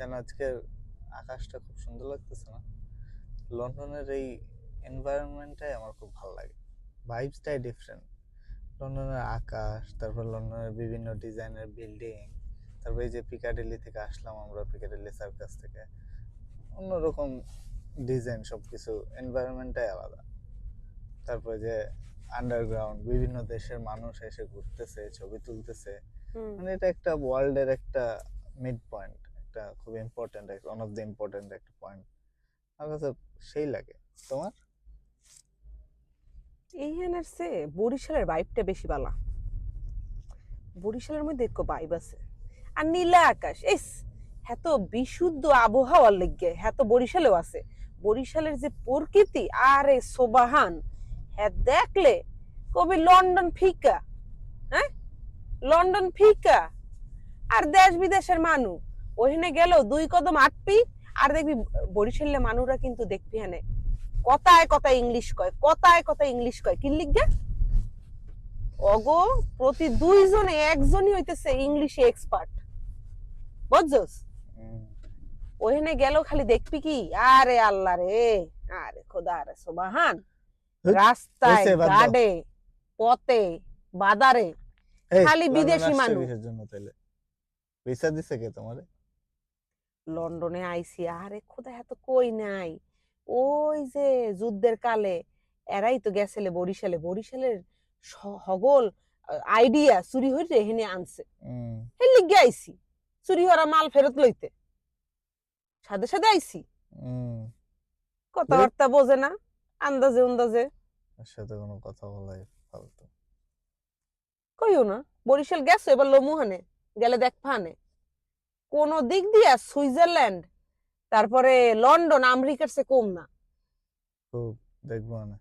কেন আজকের আকাশটা খুব সুন্দর লাগতেছে না? লন্ডনের এই এনভায়রনমেন্টটাই আমার খুব ভালো লাগে। ভাইবসটাই ডিফারেন্ট। লন্ডনের আকাশ, তারপর লন্ডনের বিভিন্ন ডিজাইনের বিল্ডিং, তারপর এই যে পিকাডিলি থেকে আসলাম আমরা, পিকাডিলি সার্কাস থেকে, অন্যরকম ডিজাইন, সবকিছু এনভায়রনমেন্টটাই আলাদা। তারপরে যে আন্ডারগ্রাউন্ড বিভিন্ন দেশের মানুষ এসে ঘুরতেছে, ছবি তুলতেছে, মানে এটা একটা ওয়ার্ল্ডের একটা মিড পয়েন্ট, একটা খুব important, one of the important একটা পয়েন্ট। আমার কাছে সেই লাগে। তোমার? এইখানের সে বরিশালের ভাইবটা বেশি বালা। বরিশালের মধ্যে একটু ভাইব আছে। আর নীলা আকাশ এস এত বিশুদ্ধ আবহাওয়ার লেগে হ্যাঁ তো বরিশালেও আছে। বরিশালের যে প্রকৃতি আরে সোবাহান, হ্যাঁ দেখলে কবি লন্ডন ফিকা। হ্যাঁ, লন্ডন ফিকা। আর দেশ বিদেশের মানুষ ওখানে গেল দুই কদম আটপি। আর দেখবি বরিশালের মানুষরা কিন্তু দেখবি হ্যাঁ কথায় কথায় ইংলিশ কয়, কথায় কথায় ইংলিশ কয় কি লিখবে অগো প্রতি দুইজনে একজনই হইতেছে ইংলিশে এক্সপার্ট, বুঝছস? ওখানে গেল খালি দেখবি কি আরে আল্লাহ রে, আরে খোদা রে সুবহান, রাস্তায় হয়েছে, বাদ দাও। গাড়ে পথে বাজারে এই খালি লন্ডন বিদেশি আসছো মানুষ। কিসের জন্য তাইলে? ভিসা দিছে কে তোমারে? লন্ডনে আইসি আরে খোদা এত কই নাই, ওই যে যুদ্ধের কালে এরাই তো গেছিলে বরিশালে, বরিশালের হগল আইডিয়া চুরি হইতে এখানে আনছে। হে লিগে আইসি চুরি হওয়া মাল ফেরত লইতে, সাথে সাথে আইসি। কথাবার্তা বোঝে না, আন্দাজে আন্দাজে ওর সাথে কোনো কথা বলাই ফালতু। কইও না। বরিশাল গেছো এবার লমুহানে গেলে দেখ ফানে কোন দিক দিয়া সুইজারল্যান্ড তারপরে লন্ডন আমেরিকার চেয়ে কম না। খুব দেখবো না।